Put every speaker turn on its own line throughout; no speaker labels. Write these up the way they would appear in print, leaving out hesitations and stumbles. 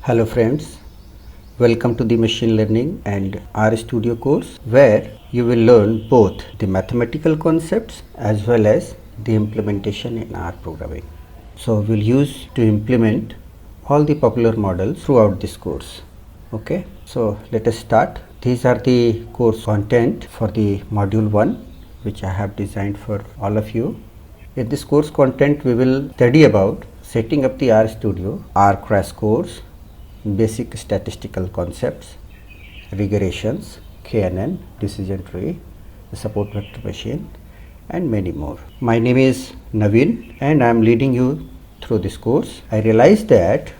Hello friends, welcome to the Machine Learning and RStudio course where you will learn both the mathematical concepts as well as the implementation in R programming. So we'll use to implement all the popular models throughout this course. Okay, so let us start. These are the course content for the module 1 which I have designed for all of you. In this course content we will study about setting up the RStudio, R crash course, basic statistical concepts, regressions, KNN, decision tree, the support vector machine and many more. My name is Naveen and I am leading you through this course. I realized that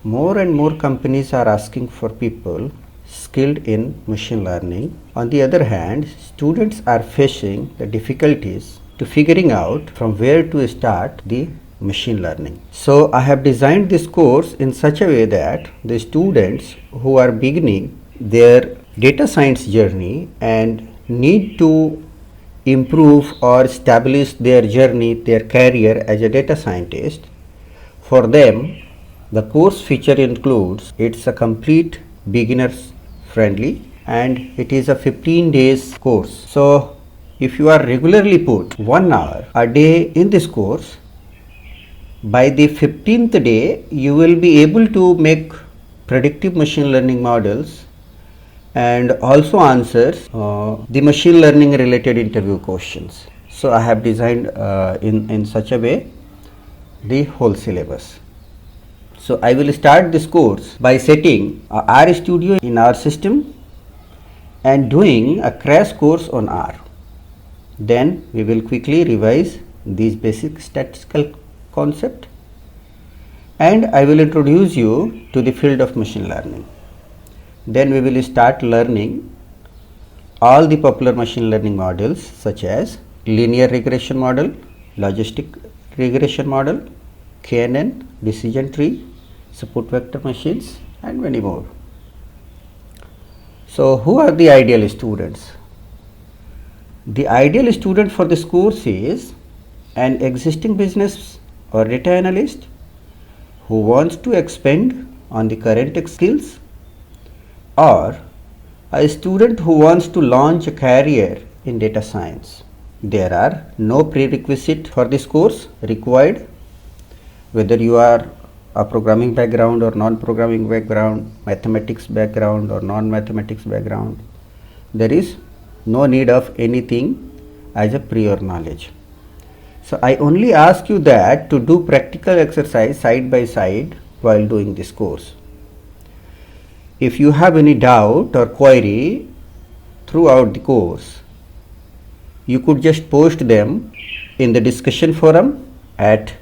more and more companies are asking for people skilled in machine learning. On the other hand, students are facing the difficulties to figuring out from where to start the machine learning. So I have designed this course in such a way that the students who are beginning their data science journey and need to improve or establish their journey, their career as a data scientist, for them the course feature includes, it's a complete beginners friendly and it is a 15 days course. So if you are regularly put 1 hour a day in this course, by the 15th day you will be able to make predictive machine learning models and also answers the machine learning related interview questions. So I have designed in such a way the whole syllabus. So I will start this course by setting RStudio in our system and doing a crash course on R. Then we will quickly revise these basic statistical concept and I will introduce you to the field of machine learning. Then we will start learning all the popular machine learning models such as linear regression model, logistic regression model, KNN, decision tree, support vector machines and many more. So who are the ideal students? The ideal student for this course is an existing business or data analyst who wants to expand on the current skills, or a student who wants to launch a career in data science. There are no prerequisite for this course required, whether you are a programming background or non-programming background, mathematics background or non-mathematics background. There is no need of anything as a prior knowledge. So I only ask you that to do practical exercise side by side while doing this course. If you have any doubt or query throughout the course, you could just post them in the discussion forum at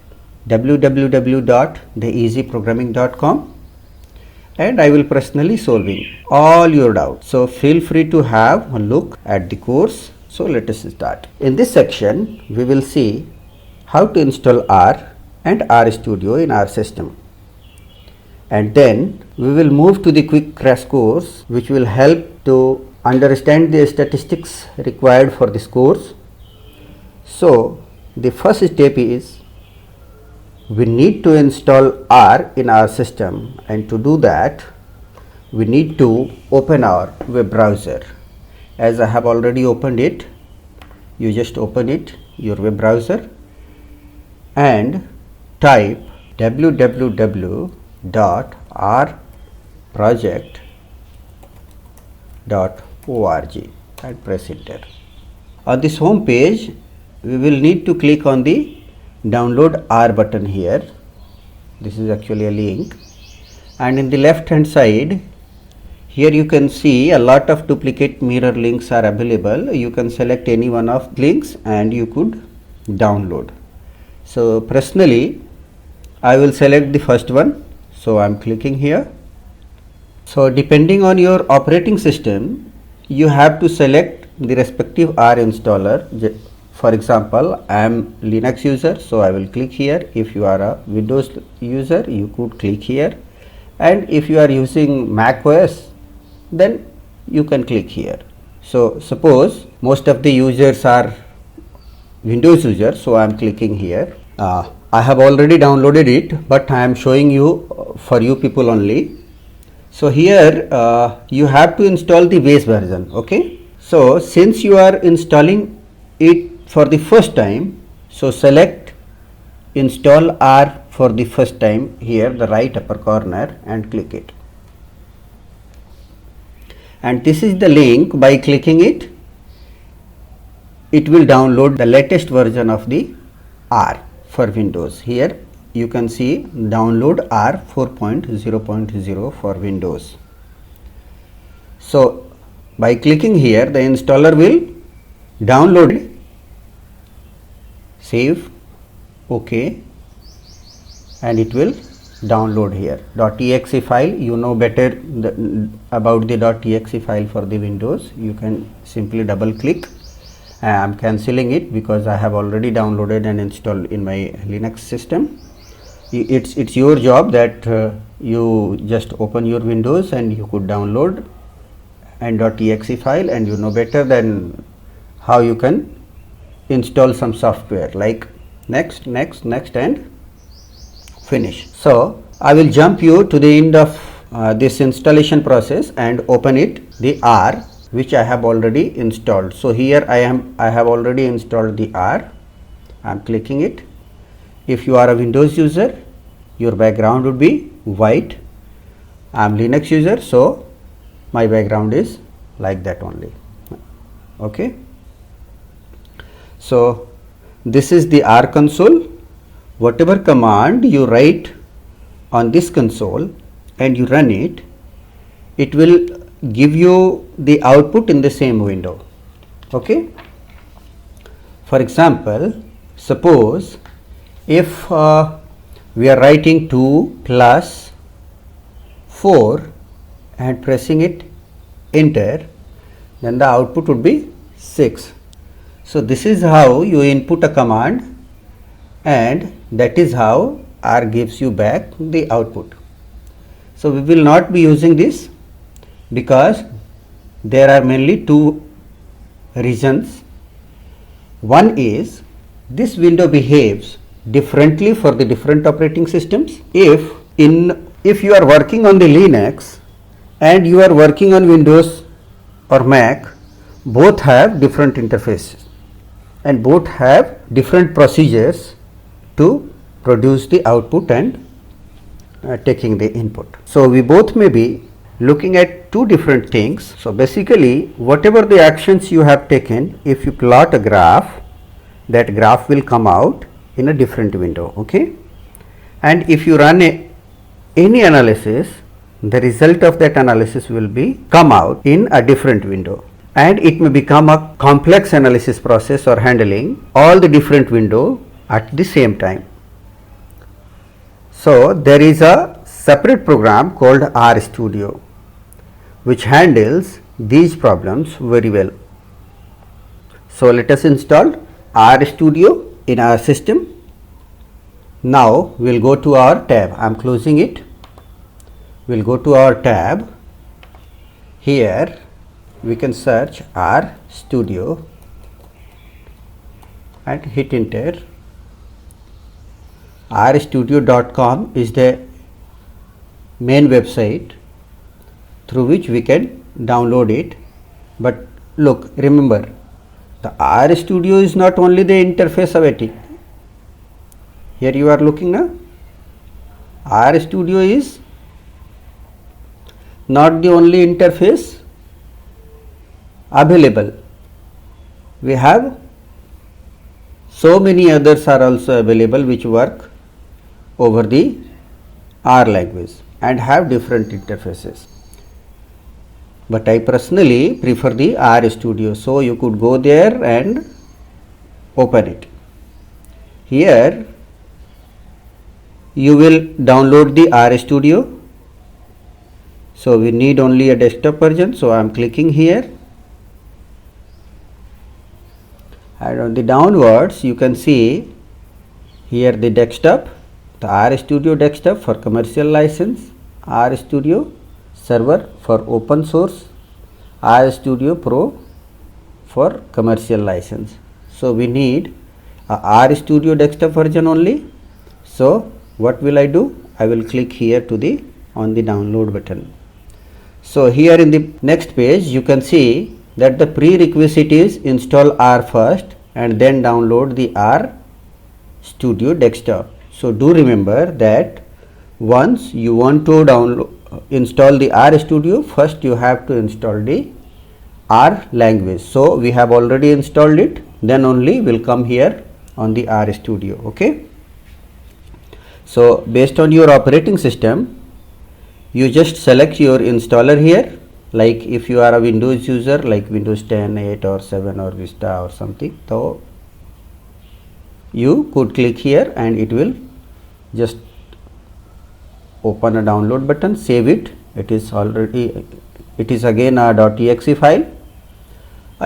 www.theeasyprogramming.com and I will personally solving all your doubts. So feel free to have a look at the course. So let us start. In this section we will see how to install R and RStudio in our system, and then we will move to the quick crash course which will help to understand the statistics required for this course. So the first step is we need to install R in our system, and to do that we need to open our web browser. As I have already opened it, you just open it, your web browser, and type www.rproject.org and press enter. On this home page we will need to click on the download R button here. This is actually a link, and in the left hand side here you can see a lot of duplicate mirror links are available. You can select any one of links and you could download. So personally I will select the first one, so I am clicking here. So depending on your operating system you have to select the respective R installer. For example, I am Linux user, so I will click here. If you are a Windows user you could click here, and if you are using Mac OS then you can click here. So suppose most of the users are Windows user, so I am clicking here. I have already downloaded it, but I am showing you for you people only. So here you have to install the base version. Okay, so since you are installing it for the first time, so select install R for the first time here, the right upper corner, and click it. And this is the link. By clicking it, it will download the latest version of the R for Windows. Here you can see download R 4.0.0 for Windows. So by clicking here, the installer will download it, save, OK, and it will download here. .exe file, you know better about the .exe file for the Windows. You can simply double click. I am cancelling it because I have already downloaded and installed in my Linux system. It's your job that you just open your Windows and you could download and .exe file, and you know better than how you can install some software like next and finish. So I will jump you to the end of this installation process and open it, the R which I have already installed. So here I have already installed the R. I am clicking it. If you are a Windows user, your background would be white. I am Linux user, so my background is like that only. Okay. So this is the R console. Whatever command you write on this console and you run it, it will give you the output in the same window. Okay. For example, suppose if we are writing 2 plus 4 and pressing it enter, then the output would be 6. So this is how you input a command, and that is how R gives you back the output. So we will not be using this because there are mainly two reasons. One is this window behaves differently for the different operating systems. If you are working on the Linux and you are working on Windows or Mac, both have different interfaces and both have different procedures to produce the output and taking the input. So we both may be looking at two different things. So basically, whatever the actions you have taken, if you plot a graph, that graph will come out in a different window. Okay, and if you run any analysis, the result of that analysis will be come out in a different window, and it may become a complex analysis process or handling all the different window at the same time. So there is a separate program called RStudio which handles these problems very well. So let us install RStudio in our system. Now we will go to our tab. I am closing it. We will go to our tab. Here we can search RStudio and hit enter. RStudio.com is the main website through which we can download it. But look, remember, the RStudio is not only the interface of it. Here you are looking now. RStudio is not the only interface available. We have so many others are also available which work over the R language and have different interfaces. But I personally prefer the RStudio, so you could go there and open it. Here you will download the RStudio. So we need only a desktop version, so I am clicking here, and on the downwards you can see here the desktop, the RStudio desktop for commercial license, RStudio server for open source, RStudio Pro for commercial license. So we need a RStudio desktop version only. So what will I do? I will click here to the on the download button. So here in the next page you can see that the prerequisite is install R first and then download the R Studio desktop. So do remember that once you want to install the R Studio, first you have to install the R language. So we have already installed it, then only will come here on the R Studio. Okay. So based on your operating system, you just select your installer here. Like if you are a Windows user like Windows 10, 8 or 7 or Vista or something, so you could click here and it will just open a download button, save it. It is again a .exe file.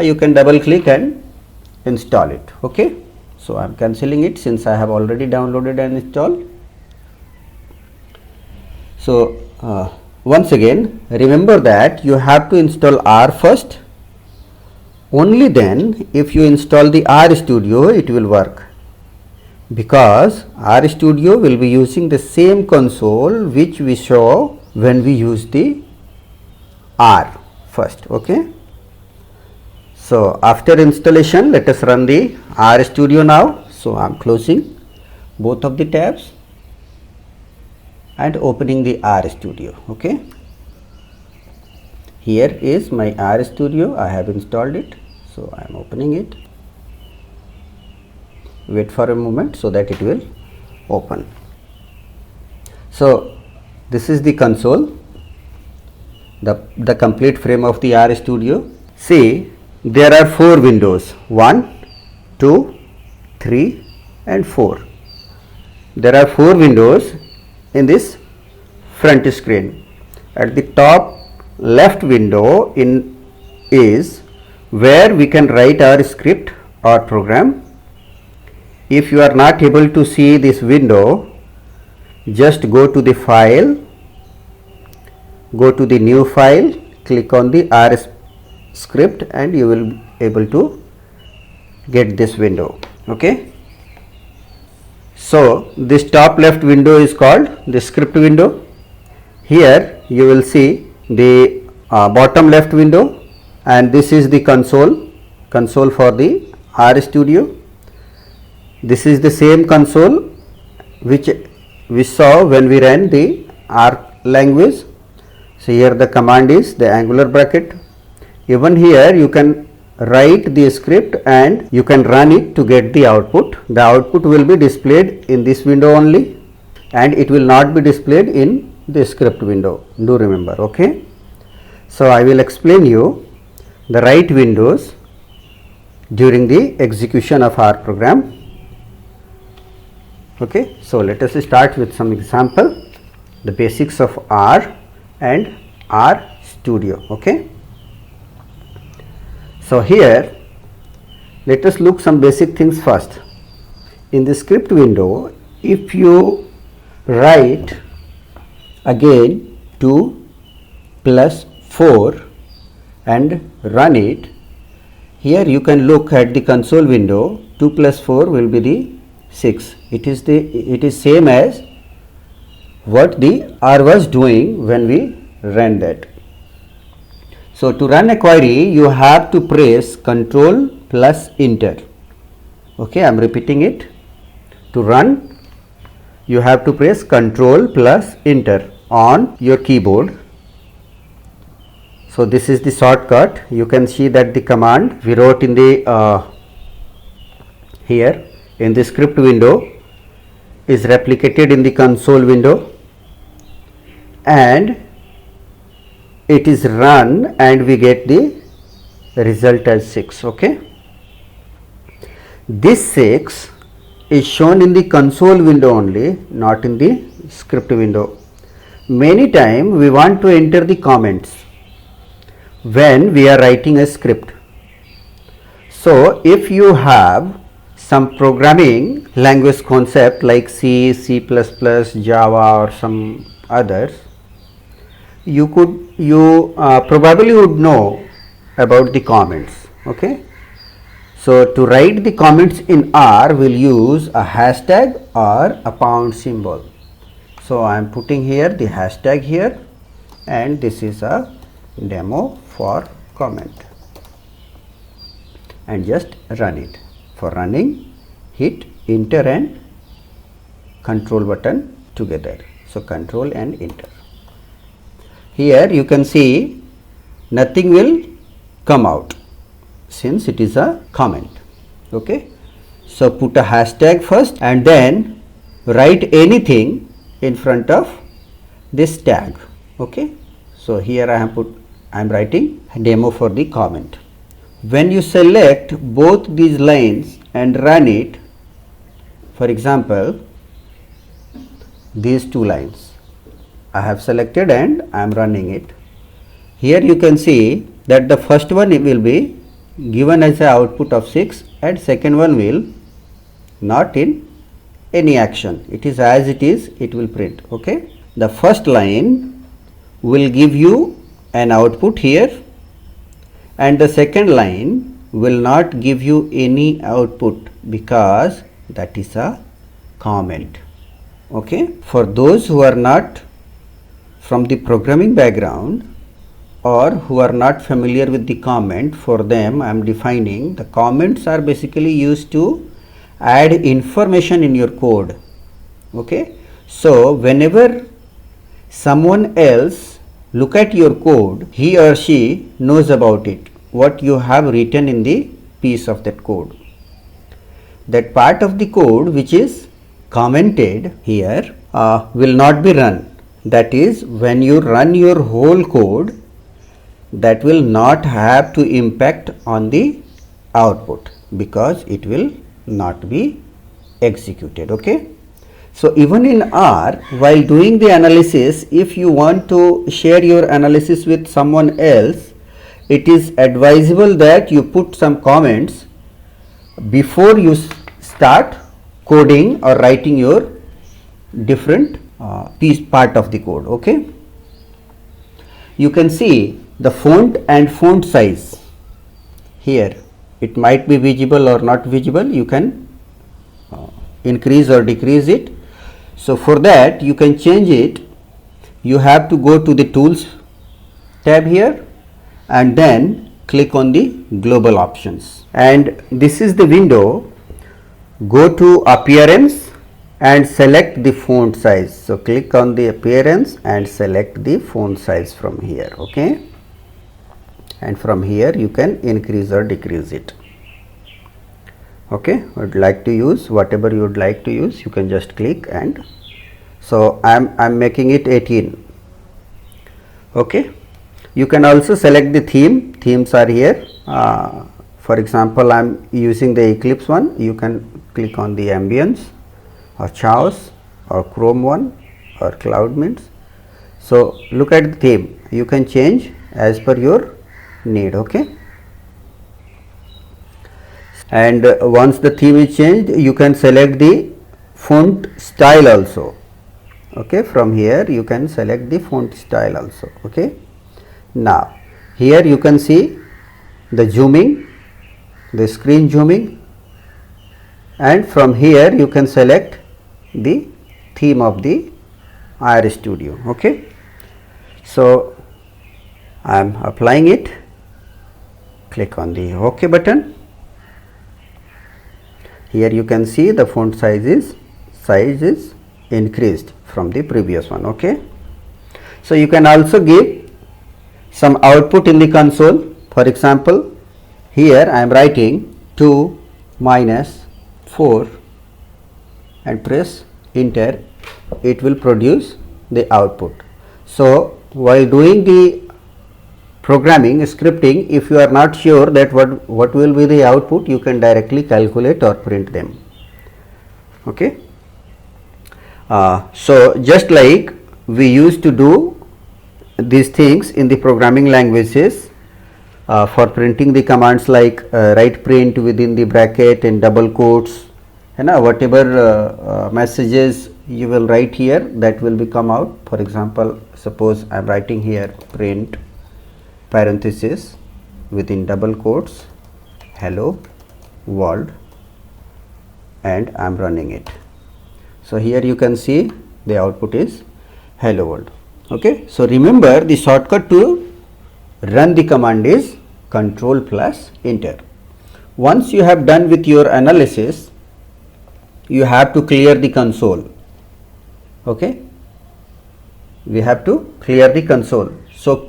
You can double click and install it. Okay. So I am cancelling it since I have already downloaded and installed. So once again remember that you have to install R first. Only then if you install the R Studio it will work, because R Studio will be using the same console which we saw when we use the R first. Okay. So after installation, let us run the R Studio now. So I am closing both of the tabs and opening the R Studio. Okay. Here is my R Studio. I have installed it. So I am opening it. Wait for a moment so that it will open. So this is the console, the complete frame of the R Studio. See, there are 4 windows, 1, 2, 3 and 4. There are 4 windows in this front screen. At the top left window is where we can write our script or program. If you are not able to see this window, just go to the file, go to the new file, click on the R script and you will be able to get this window. Okay. So this top left window is called the script window. Here you will see the bottom left window, and this is the console for the R Studio. This is the same console which we saw when we ran the R language. So here the command is the angular bracket. Even here you can write the script and you can run it to get the output. The output will be displayed in this window only and it will not be displayed in the script window. Do remember. Okay. So I will explain you the right windows during the execution of our program. Okay. So let us start with some example, the basics of R and R Studio. Okay. So here let us look some basic things first. In the script window, if you write again 2 plus 4 and run it, here you can look at the console window. 2 plus 4 will be the 6. It is same as what the R was doing when we ran that. So to run a query, you have to press Control plus Enter. Okay, I am repeating it. To run, you have to press Control plus Enter on your keyboard. So this is the shortcut. You can see that the command we wrote in the here in the script window is replicated in the console window, and it is run and we get the result as 6. Okay. This 6 is shown in the console window only, not in the script window. Many times we want to enter the comments when we are writing a script. So if you have some programming language concept like C, C++, Java or some others, you probably would know about the comments. Okay. So to write the comments in R, we'll use a hashtag or a pound symbol. So I am putting here the hashtag here, and this is a demo for comment and just run it. For running, hit enter and control button together. So control and enter. Here you can see nothing will come out since it is a comment. Okay. So put a hashtag first and then write anything in front of this tag. Okay. So here I am writing demo for the comment. When you select both these lines and run it, for example, these two lines I have selected and I am running it. Here you can see that the first one will be given as an output of 6 and second one will not in any action. It is as it is, it will print. Okay. The first line will give you an output here and the second line will not give you any output because that is a comment. Okay. For those who are not from the programming background or who are not familiar with the comment, for them I am defining the comments are basically used to add information in your code. Okay. So whenever someone else look at your code, he or she knows about it, what you have written in the piece of that code. That part of the code which is commented here will not be run. That is, when you run your whole code, that will not have to impact on the output because it will not be executed. Okay. So even in R, while doing the analysis, if you want to share your analysis with someone else, it is advisable that you put some comments before you start coding or writing your different part of the code. Okay. You can see the font and font size here. It might be visible or not visible. You can increase or decrease it. So for that you can change it. You have to go to the tools tab here and then click on the global options, and this is the window. Go to appearance and select the font size. So click on the appearance and select the font size from here. Okay. And from here you can increase or decrease it. Okay. Would like to use whatever you would like to use, you can just click, and so I'm making it 18. Okay. You can also select the theme. Themes are here. For example, I'm using the Eclipse one. You can click on the ambience or chaos or chrome one or cloud mints. So look at the theme. You can change as per your need. Okay. And once the theme is changed, you can select the font style also. Okay. From here you can select the font style also. Okay. Now here you can see the zooming, the screen zooming, and from here you can select the theme of the RStudio. Okay. So I am applying it. Click on the OK button. Here you can see the font size is increased from the previous one. Okay. So you can also give some output in the console. For example, here I am writing 2 minus 4 and press enter. It will produce the output. So while doing the programming scripting, if you are not sure that what will be the output, you can directly calculate or print them. Okay. So just like we used to do these things in the programming languages for printing the commands like write print within the bracket and double quotes, and whatever messages you will write here, that will be come out. For example, suppose I am writing here print parenthesis within double quotes hello world, and I am running it. So here you can see the output is hello world. Okay. So remember, the shortcut to run the command is control plus enter. Once you have done with your analysis, you have to clear the console. Okay, we have to clear the console. So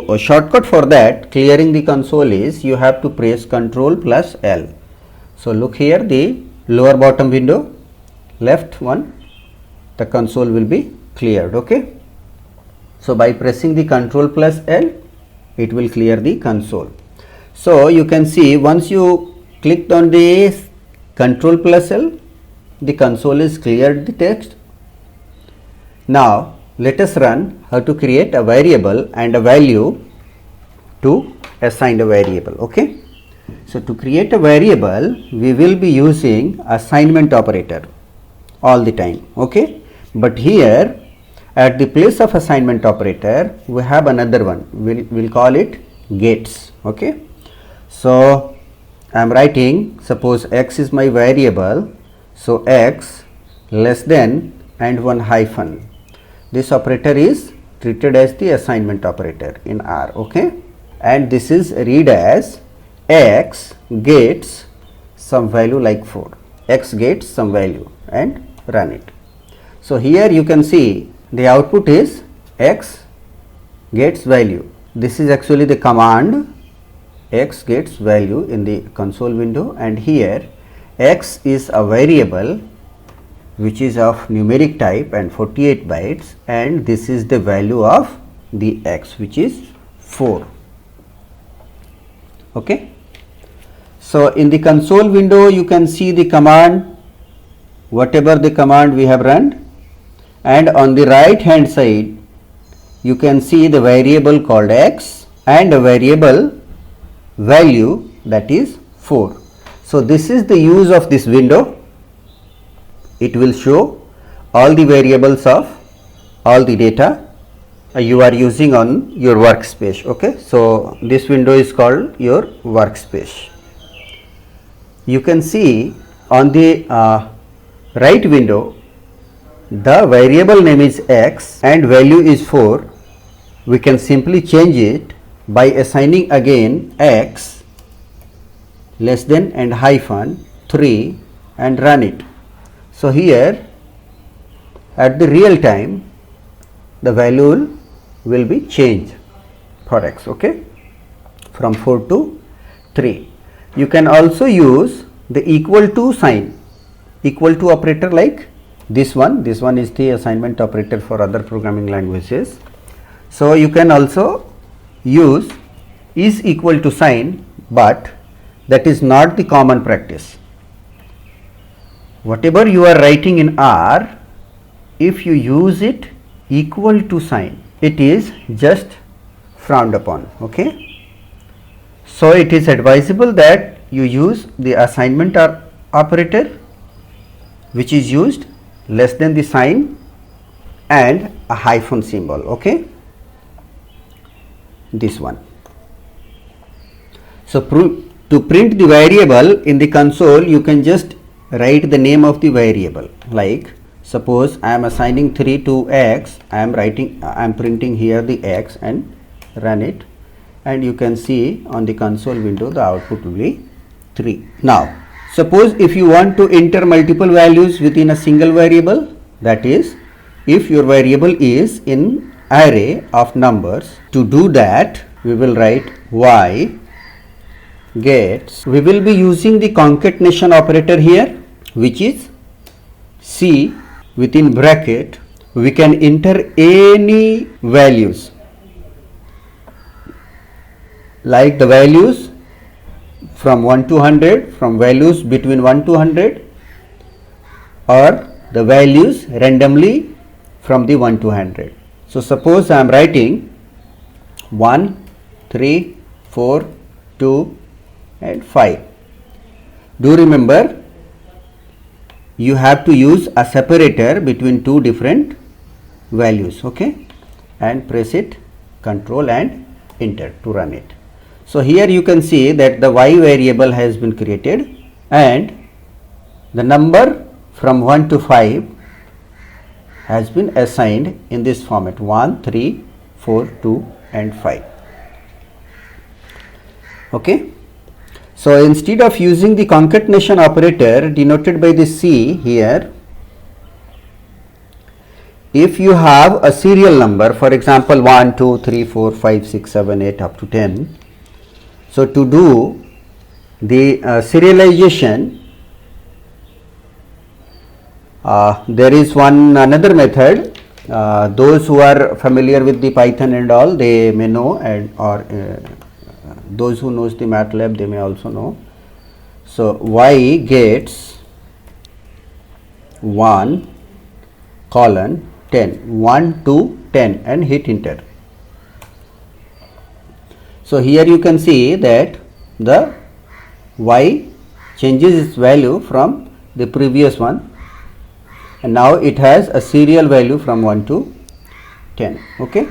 a shortcut for that clearing the console is you have to press control plus L. So look here, the lower bottom window, left one, the console will be cleared. Okay, so by pressing the control plus L, it will clear the console. So you can see once you clicked on the control plus L, the console is cleared the text. Now let us run how to create a variable and a value to assign a variable. Okay, so to create a variable, we will be using assignment operator all the time. Okay, but here at the place of assignment operator, we have another one. We'll call it gets. Okay, so I am writing, suppose x is my variable, so x less than and one hyphen. This operator is treated as the assignment operator in R. Okay, and this is read as x gets some value like 4. X gets some value and run it. So here you can see the output is x gets value. This is actually the command x gets value in the console window, and here x is a variable which is of numeric type and 48 bytes, and this is the value of the x, which is 4. Okay, so in the console window you can see the command, whatever the command we have run, and on the right hand side you can see the variable called x and a variable value, that is 4. So this is the use of this window. It will show all the variables of all the data you are using on your workspace. Okay, so this window is called your workspace. You can see on the right window, the variable name is x and value is 4. We can simply change it by assigning again x less than and hyphen 3 and run it. So here at the real time the value will be changed for x. Okay, from 4 to 3. You can also use the equal to sign, equal to operator like this one is the assignment operator for other programming languages. So you can also use is equal to sign, but that is not the common practice. Whatever you are writing in R, if you use it equal to sign, it is just frowned upon. Okay, so it is advisable that you use the assignment operator, which is used less than the sign and a hyphen symbol. Okay, this one. So to print the variable in the console, you can just write the name of the variable. Like suppose I am assigning 3 to x, I am printing here the x and run it, and you can see on the console window the output will be 3. Now suppose if you want to enter multiple values within a single variable, that is if your variable is in array of numbers, to do that we will write y gets, we will be using the concatenation operator here, which is C within bracket, we can enter any values, like the values from 1 to 100, from values between 1 to 100, or the values randomly from the 1 to 100. So suppose I am writing 1, 3, 4, 2 and 5. Do remember, you have to use a separator between two different values. Okay, and press it control and enter to run it. So here you can see that the y variable has been created and the number from 1 to 5 has been assigned in this format 1, 3, 4, 2 and 5. Okay. So instead of using the concatenation operator denoted by the C here, if you have a serial number, for example 1, 2, 3, 4, 5, 6, 7, 8 up to 10. So to do the serialization, there is another method. Those who are familiar with the Python and all, they may know, and or those who knows the MATLAB, they may also know. So y gets 1 colon 10, 1 to 10 and hit enter. So here you can see that the y changes its value from the previous one, and now it has a serial value from 1 to 10. Okay.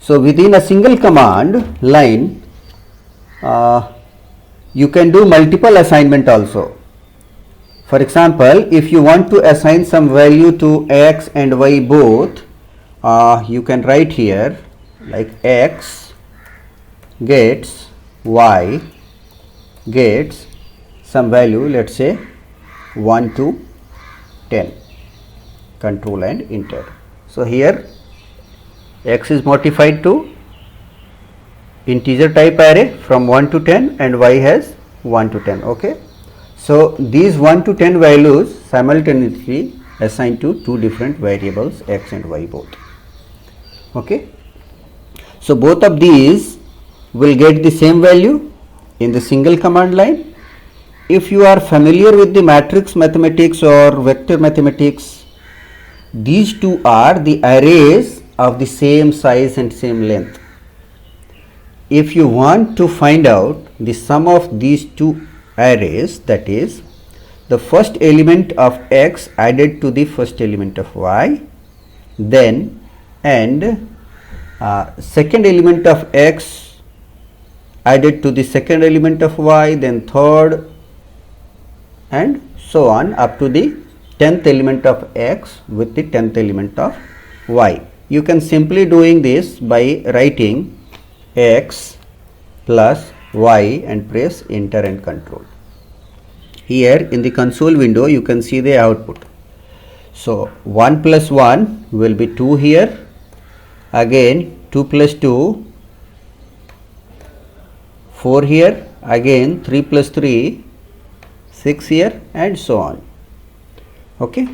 So within a single command line, you can do multiple assignment also. For example, if you want to assign some value to x and y both, you can write here like x gets y gets some value, let's say 1 to 10, control and enter. So here x is modified to integer type array from 1 to 10 and y has 1 to 10. Okay. So these 1 to 10 values simultaneously assigned to two different variables x and y both. Okay. So both of these will get the same value in the single command line. If you are familiar with the matrix mathematics or vector mathematics, these two are the arrays of the same size and same length. If you want to find out the sum of these two arrays, that is the first element of x added to the first element of y, then and second element of x added to the second element of y, then third, and so on up to the 10th element of x with the 10th element of y. You can simply doing this by writing x plus y and press enter and control. Here in the console window you can see the output. So 1 plus 1 will be 2 here, again 2 plus 2 4 here, again 3 plus 3 6 here, and so on. Okay.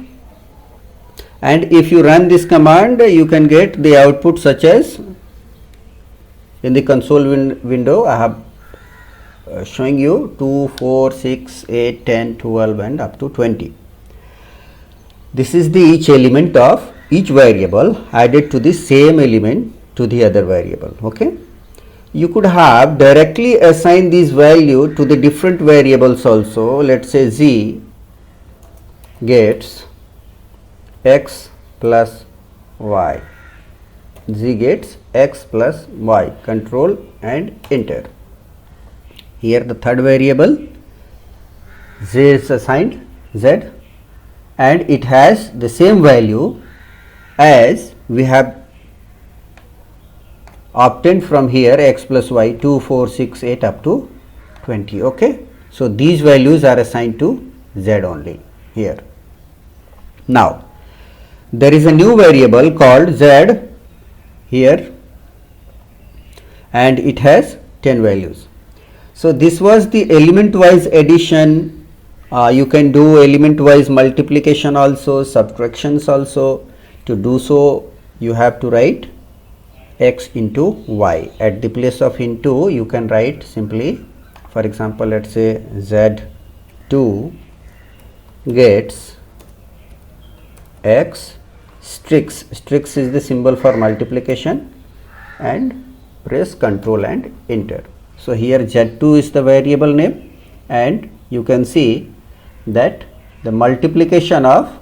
And if you run this command, you can get the output such as in the console window I have showing you 2, 4, 6, 8, 10, 12 and up to 20. This is the each element of each variable added to the same element to the other variable. Okay. You could have directly assigned this value to the different variables also. Let's say z gets x plus y, z gets x plus y, control and enter. Here the third variable z is assigned z, and it has the same value as we have obtained from here, x plus y, 2, 4, 6, 8 up to 20. Okay. So these values are assigned to z only here. Now there is a new variable called z here, and it has 10 values. So this was the element wise addition. You can do element wise multiplication also, subtractions also. To do so, you have to write x into y. At the place of into, you can write simply, for example, let's say z2 gets x strix. Strix is the symbol for multiplication, and press control and enter. So here z2 is the variable name, and you can see that the multiplication of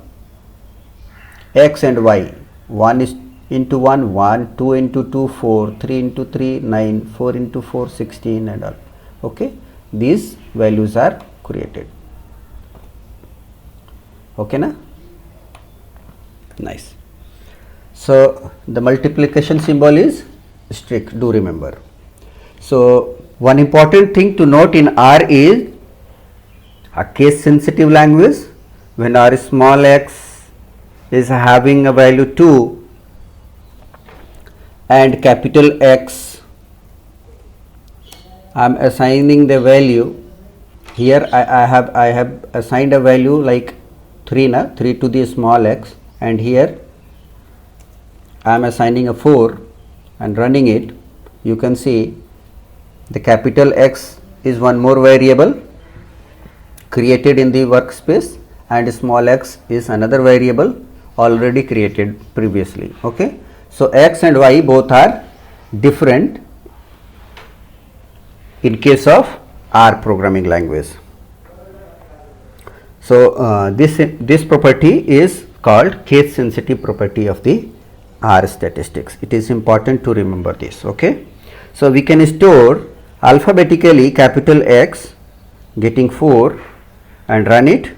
x and y, 1 is into 1, 1, 2 into 2, 4, 3 into 3, 9, 4 into 4, 16 and all. Okay. These values are created. Okay na? Nice. So the multiplication symbol is strict, do remember. So one important thing to note in R is a case sensitive language. When R small x is having a value 2 and capital X, I am assigning the value here. I have assigned a value like 3 to the small x, and here I am assigning a 4 and running it. You can see the capital X is one more variable created in the workspace, and small x is another variable already created previously. Okay, so x and y both are different in case of R programming language. So this property is called case sensitive property of the R statistics. It is important to remember this. Okay, so we can store alphabetically capital X getting 4 and run it.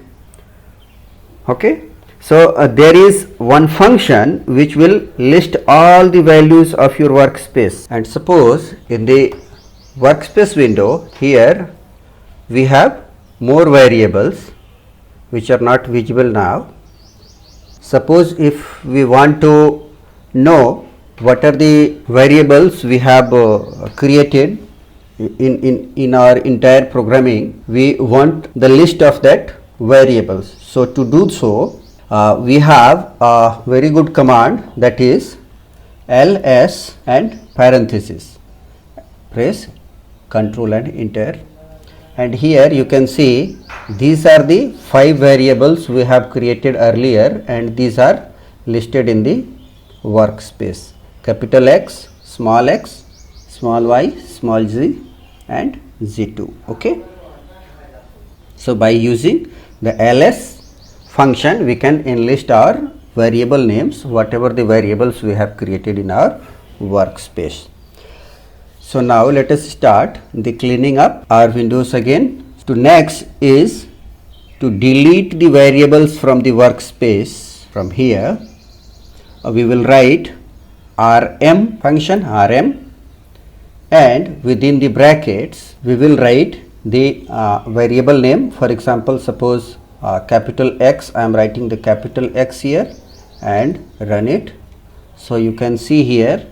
Okay, so there is one function which will list all the values of your workspace, and suppose in the workspace window here we have more variables which are not visible now. Suppose if we want to know what are the variables we have created in our entire programming, we want the list of that variables. So to do so, we have a very good command, that is ls and parenthesis. Press Control and Enter, and here you can see these are the 5 variables we have created earlier, and these are listed in the workspace: capital X, small y, small z, and z2. Okay, so by using the ls function we can enlist our variable names, whatever the variables we have created in our workspace. So now let us start the cleaning up our windows again. So next is to delete the variables from the workspace. From here we will write rm function, rm, and within the brackets we will write the variable name. For example, suppose capital X, I am writing the capital X here and run it. So you can see here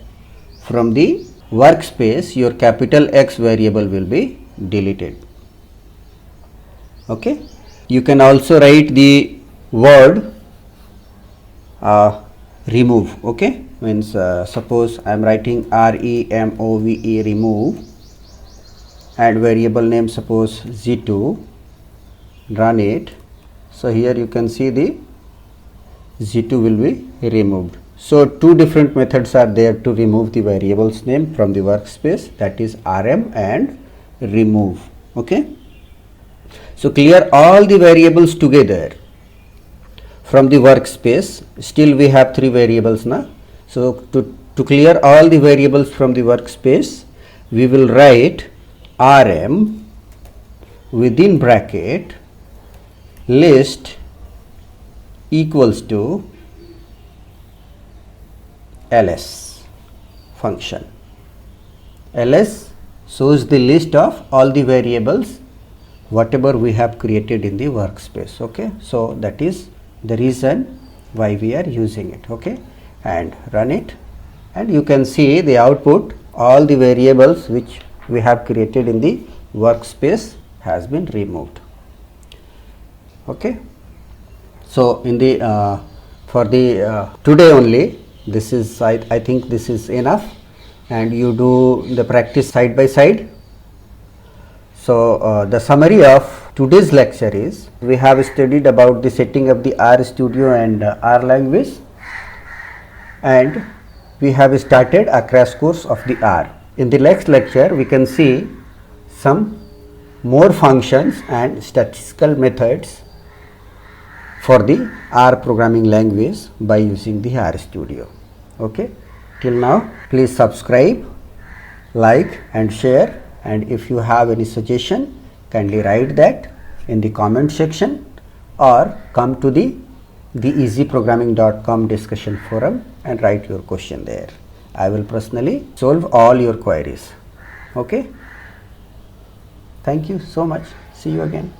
from the workspace your capital X variable will be deleted. Okay, you can also write the word remove. Okay, means suppose I am writing remove, remove, and variable name suppose z2, run it. So here you can see the z2 will be removed. So two different methods are there to remove the variable's name from the workspace, that is rm and remove. Okay, so clear all the variables together from the workspace. Still we have 3 variables now. So to clear all the variables from the workspace, we will write rm within bracket list equals to ls function. Ls shows the list of all the variables whatever we have created in the workspace. Okay, so that is the reason why we are using it. Okay, and run it, and you can see the output, all the variables which we have created in the workspace has been removed. Okay, so in the for the today only, this is I think this is enough, and you do the practice side by side. So the summary of today's lecture is, we have studied about the setting of the R Studio and R language, and we have started a crash course of the R. In the next lecture we can see some more functions and statistical methods for the R programming language by using the R Studio. Okay, till now please subscribe, like and share, and if you have any suggestion, kindly write that in the comment section or come to the easyprogramming.com discussion forum and write your question there. I will personally solve all your queries. Okay. Thank you so much. See you again.